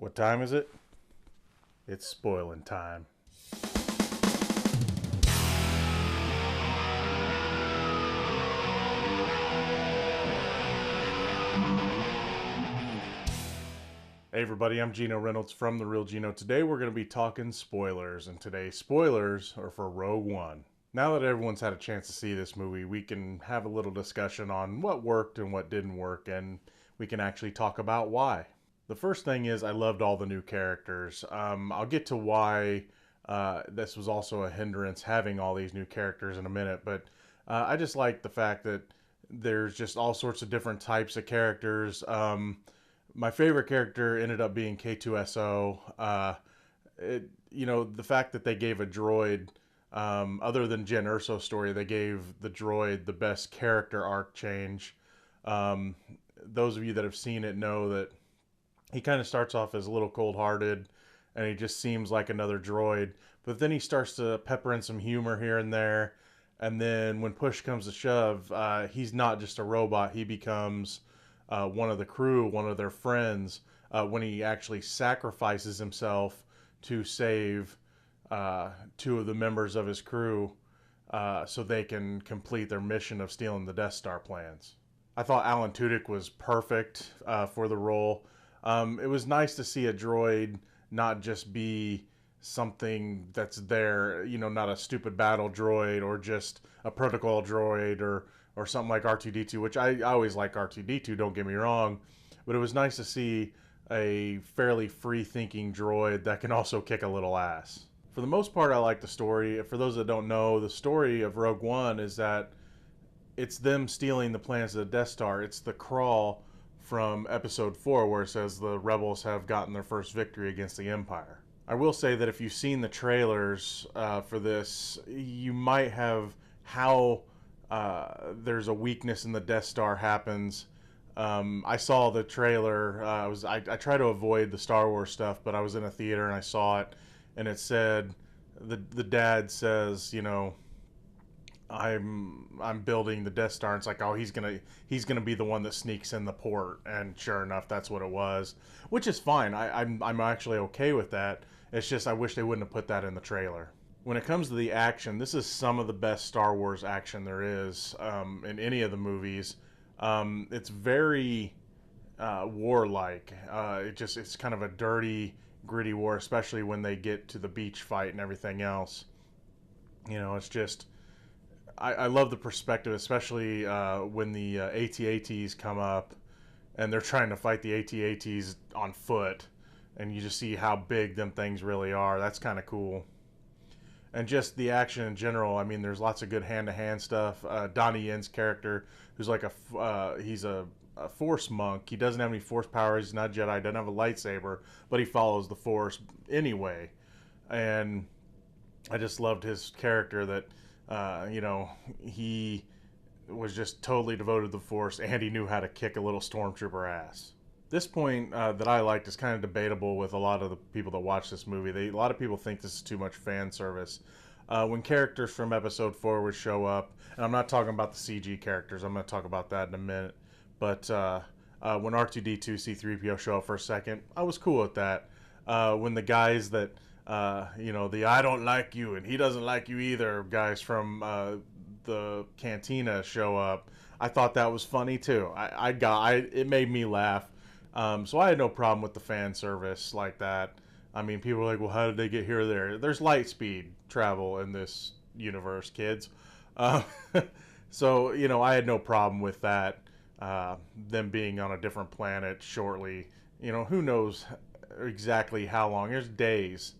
What time is it? It's spoiling time. Hey everybody, I'm Gino Reynolds from The Real Gino. Today we're going to be talking spoilers, and today's spoilers are for Rogue One. Now that everyone's had a chance to see this movie, we can have a little discussion on what worked and what didn't work, and we can actually talk about why. The first thing is I loved all the new characters. I'll get to why this was also a hindrance having all these new characters in a minute, but I just like the fact that there's just all sorts of different types of characters. My favorite character ended up being K2SO. The fact that they gave a droid, other than Jyn Erso's story, they gave the droid the best character arc change. Those of you that have seen it know that he kind of starts off as a little cold-hearted, and he just seems like another droid. But then he starts to pepper in some humor here and there, and then when push comes to shove, he's not just a robot. He becomes one of the crew, one of their friends, when he actually sacrifices himself to save two of the members of his crew so they can complete their mission of stealing the Death Star plans. I thought Alan Tudyk was perfect for the role. It was nice to see a droid not just be something that's there, not a stupid battle droid or just a protocol droid or something like R2-D2, which I always like R2-D2, don't get me wrong, but it was nice to see a fairly free-thinking droid that can also kick a little ass. For the most part, I like the story. For those that don't know, the story of Rogue One is that it's them stealing the plans of the Death Star. It's the crawl from Episode 4 where it says the rebels have gotten their first victory against the Empire. I will say that if you've seen the trailers for this, you might have how there's a weakness in the Death Star happens. I saw the trailer. I try to avoid the Star Wars stuff, but I was in a theater and I saw it, and it said the dad says, I'm building the Death Star. And it's like, oh, he's gonna be the one that sneaks in the port, and sure enough, that's what it was, which is fine. I'm actually okay with that. It's just I wish they wouldn't have put that in the trailer. When it comes to the action, this is some of the best Star Wars action there is in any of the movies. It's very warlike. It's kind of a dirty, gritty war, especially when they get to the beach fight and everything else. It's just I love the perspective, especially when the AT-ATs come up and they're trying to fight the AT-ATs on foot, and you just see how big them things really are. That's kind of cool. And just the action in general. I mean, there's lots of good hand-to-hand stuff. Donnie Yen's character, who's like he's a Force monk. He doesn't have any Force power. He's not a Jedi. Doesn't have a lightsaber, but he follows the Force anyway. And I just loved his character that, he was just totally devoted to the Force, and he knew how to kick a little stormtrooper ass. This point that I liked is kind of debatable with a lot of the people that watch this movie. A lot of people think this is too much fan service. When characters from Episode 4 would show up, and I'm not talking about the CG characters, I'm going to talk about that in a minute, but when R2-D2, C-3PO show up for a second, I was cool with that. When the guys that, the I don't like you and he doesn't like you either guys from the cantina show up, I thought that was funny too. It made me laugh. So I had no problem with the fan service like that. I mean, people are like, well, how did they get here or there? There's light speed travel in this universe, kids. So, I had no problem with that. Them being on a different planet shortly. Who knows exactly how long. There's days.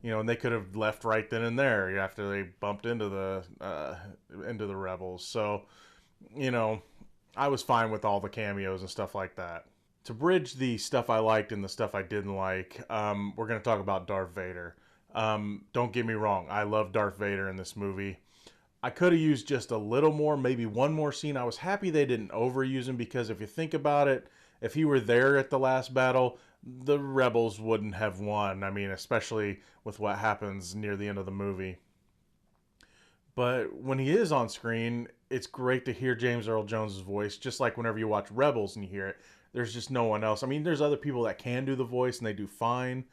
And they could have left right then and there after they bumped into the rebels. So, I was fine with all the cameos and stuff like that. To bridge the stuff I liked and the stuff I didn't like, we're going to talk about Darth Vader. Don't get me wrong, I love Darth Vader in this movie. I could have used just a little more, maybe one more scene. I was happy they didn't overuse him, because if you think about it, if he were there at the last battle, the rebels wouldn't have won. I mean, especially with what happens near the end of the movie. But when he is on screen, it's great to hear James Earl Jones' voice, just like whenever you watch Rebels and you hear it. there's just no one else. I mean, there's other people that can do the voice and they do fine,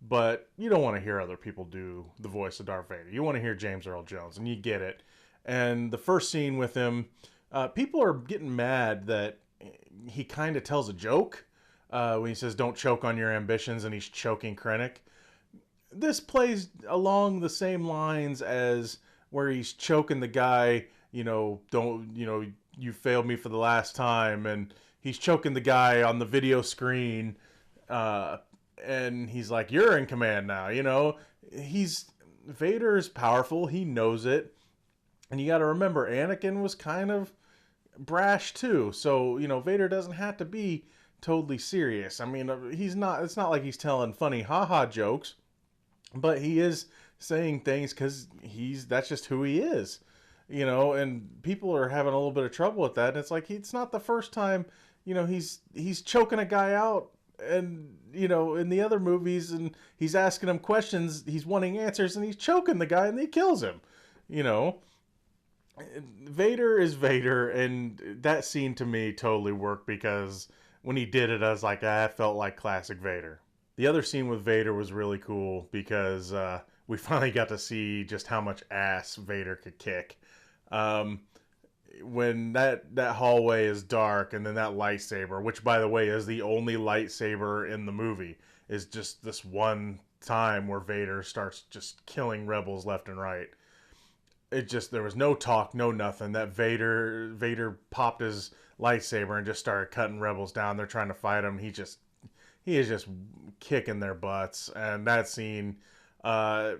but you don't want to hear other people do the voice of Darth Vader. You want to hear James Earl Jones, and you get it. And the first scene with him, people are getting mad that he kind of tells a joke when he says, "Don't choke on your ambitions," and he's choking Krennic. This plays along the same lines as where he's choking the guy, don't, you failed me for the last time, and he's choking the guy on the video screen, and he's like, "You're in command now," Vader is powerful, he knows it, and you got to remember, Anakin was kind of brash too, so, Vader doesn't have to be totally serious. I mean, it's not like he's telling funny haha jokes, but he is saying things because that's just who he is, and people are having a little bit of trouble with that. And it's like, it's not the first time, he's choking a guy out, and, in the other movies, and he's asking him questions, he's wanting answers, and he's choking the guy and he kills him, Vader is Vader, and that scene to me totally worked because when he did it, I was like, I felt like classic Vader. The other scene with Vader was really cool because we finally got to see just how much ass Vader could kick. When that hallway is dark, and then that lightsaber, which by the way is the only lightsaber in the movie, is just this one time where Vader starts just killing rebels left and right. There was no talk, no nothing. That Vader popped his lightsaber and just started cutting rebels down. They're trying to fight him. He is just kicking their butts. And that scene, I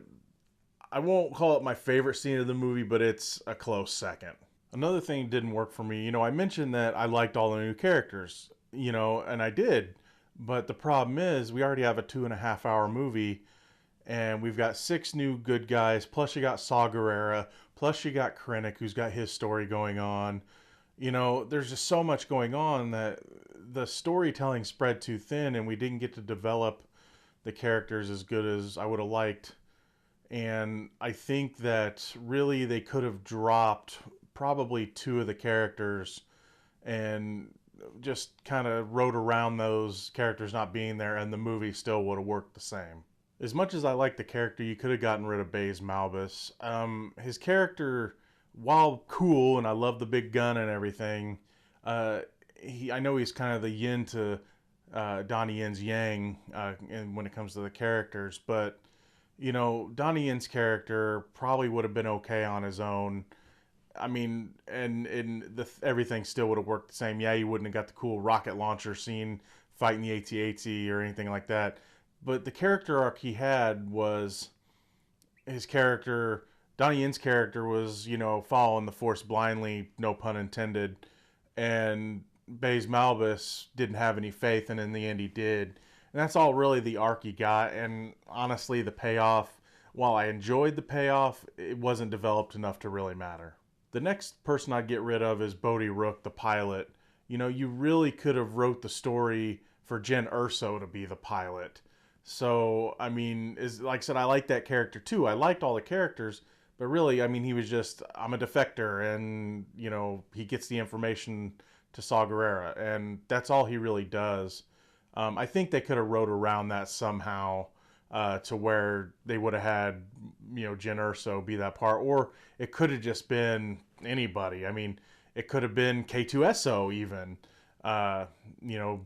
won't call it my favorite scene of the movie, but it's a close second. Another thing didn't work for me. I mentioned that I liked all the new characters, and I did. But the problem is we already have a 2.5 hour movie, and we've got 6 new good guys, plus you got Saw Gerrera, plus you got Krennic, who's got his story going on. There's just so much going on that the storytelling spread too thin, and we didn't get to develop the characters as good as I would have liked. And I think that really they could have dropped probably 2 of the characters and just kind of wrote around those characters not being there, and the movie still would have worked the same. As much as I like the character, you could have gotten rid of Baze Malbus. His character, while cool, and I love the big gun and everything, I know he's kind of the yin to Donnie Yen's yang when it comes to the characters, but Donnie Yen's character probably would have been okay on his own. I mean, and everything still would have worked the same. Yeah, you wouldn't have got the cool rocket launcher scene fighting the AT-AT or anything like that. But the character arc he had was his character, Donnie Yen's character was, following the Force blindly, no pun intended. And Baze Malbus didn't have any faith, and in the end he did. And that's all really the arc he got. And honestly, the payoff, while I enjoyed the payoff, it wasn't developed enough to really matter. The next person I'd get rid of is Bodhi Rook, the pilot. You really could have wrote the story for Jyn Erso to be the pilot. So, I mean, like I said, I like that character too. I liked all the characters, but really, I mean, he was just, I'm a defector, and, he gets the information to Saw Gerrera, and that's all he really does. I think they could have wrote around that somehow to where they would have had, Jyn Erso be that part, or it could have just been anybody. I mean, it could have been K2SO even,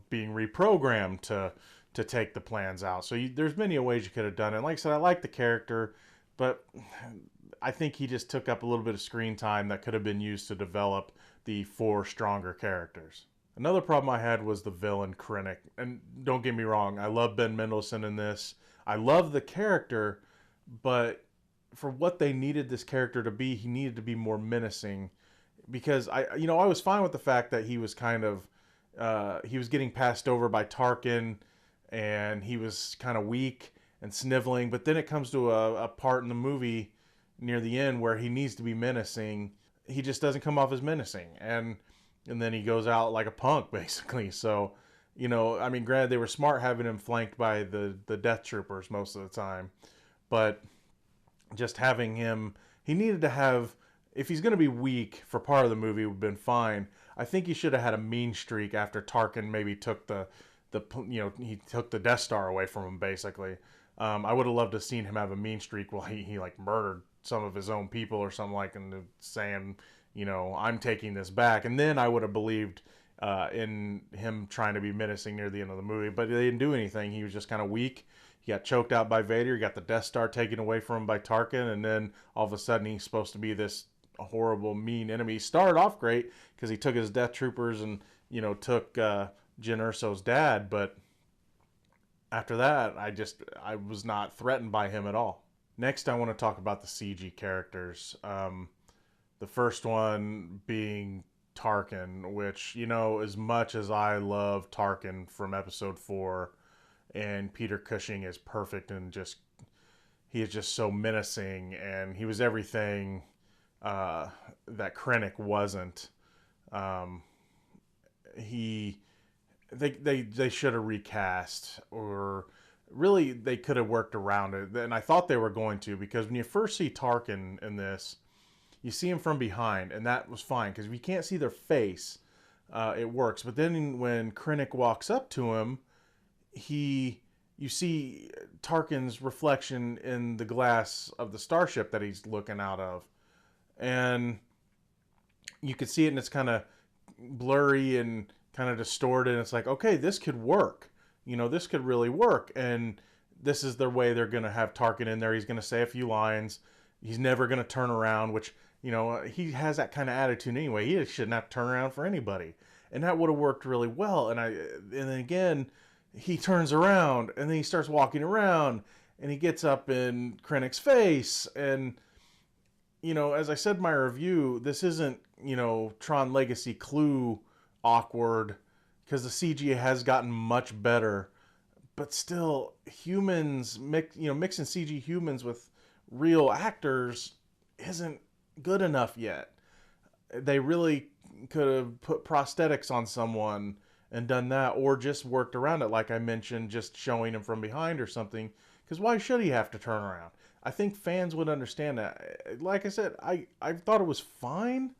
being reprogrammed to take the plans out. So there's many ways you could have done it. And like I said, I like the character, but I think he just took up a little bit of screen time that could have been used to develop the 4 stronger characters. Another problem I had was the villain, Krennic. And don't get me wrong, I love Ben Mendelsohn in this. I love the character, but for what they needed this character to be, he needed to be more menacing. Because I was fine with the fact that he was kind of, he was getting passed over by Tarkin, and he was kind of weak and sniveling. But then it comes to a part in the movie near the end where he needs to be menacing. He just doesn't come off as menacing. And then he goes out like a punk, basically. So, I mean, granted, they were smart having him flanked by the Death Troopers most of the time. But just having him, he needed to have, if he's going to be weak for part of the movie, it would have been fine. I think he should have had a mean streak after Tarkin maybe took he took the Death Star away from him basically. I would have loved to have seen him have a mean streak while he like murdered some of his own people or something like, and saying, I'm taking this back, and then I would have believed in him trying to be menacing near the end of the movie. But they didn't do anything. He was just kind of weak. He got choked out by Vader. He got the Death Star taken away from him by Tarkin, and then all of a sudden he's supposed to be this horrible, mean enemy. He started off great because he took his Death Troopers and took Jyn Erso's dad, but after that, I was not threatened by him at all. Next, I want to talk about the CG characters. The first one being Tarkin, which, as much as I love Tarkin from Episode 4, and Peter Cushing is perfect and he is just so menacing, and he was everything that Krennic wasn't. They should have recast, or really they could have worked around it, and I thought they were going to, because when you first see Tarkin in this, you see him from behind, and that was fine because if you can't see their face, it works. But then when Krennic walks up to him, you see Tarkin's reflection in the glass of the starship that he's looking out of, and you could see it, and it's kind of blurry and kind of distorted, and it's like, okay, this could work. This could really work, and this is the way they're going to have Tarkin in there. He's going to say a few lines. He's never going to turn around, which, he has that kind of attitude anyway. He shouldn't have to turn around for anybody. And that would have worked really well. And then again, he turns around, and then he starts walking around, and he gets up in Krennic's face. And, as I said in my review, this isn't, Tron Legacy Clue awkward, because the CG has gotten much better, but still, humans mixing CG humans with real actors isn't good enough yet. They really could have put prosthetics on someone and done that, or just worked around it, like I mentioned, just showing him from behind or something. Because why should he have to turn around? I think fans would understand that. Like I said, I thought it was fine,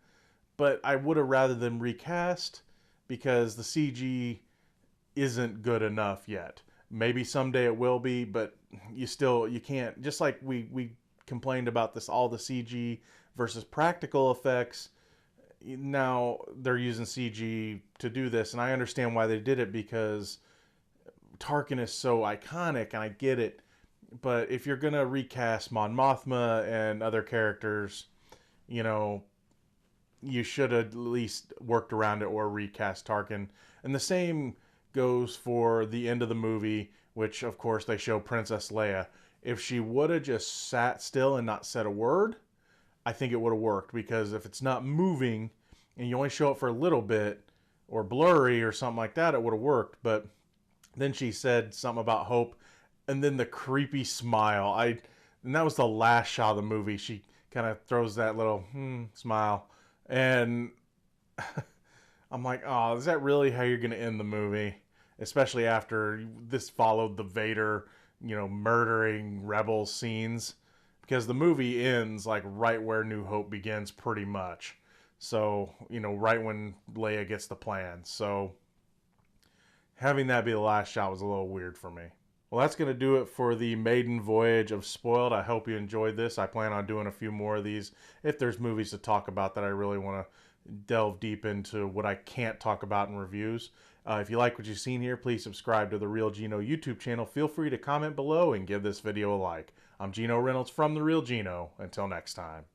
but I would have rather than recast, because the CG isn't good enough yet. Maybe someday it will be, but you can't, just like we complained about this, all the CG versus practical effects. Now they're using CG to do this, and I understand why they did it, because Tarkin is so iconic, and I get it. But if you're gonna recast Mon Mothma and other characters, you should have at least worked around it or recast Tarkin. And the same goes for the end of the movie, which of course they show Princess Leia. If she would have just sat still and not said a word, I think it would have worked, because if it's not moving and you only show it for a little bit, or blurry or something like that, it would have worked. But then she said something about hope, and then the creepy smile. And that was the last shot of the movie. She kind of throws that little smile, and I'm like, oh, is that really how you're going to end the movie? Especially after this followed the Vader, murdering rebel scenes. Because the movie ends like right where New Hope begins, pretty much. So, right when Leia gets the plan. So, having that be the last shot was a little weird for me. Well, that's going to do it for the maiden voyage of Spoiled. I hope you enjoyed this. I plan on doing a few more of these if there's movies to talk about that I really want to delve deep into what I can't talk about in reviews. If you like what you've seen here, please subscribe to the Real Gino YouTube channel. Feel free to comment below and give this video a like. I'm Gino Reynolds from The Real Gino. Until next time.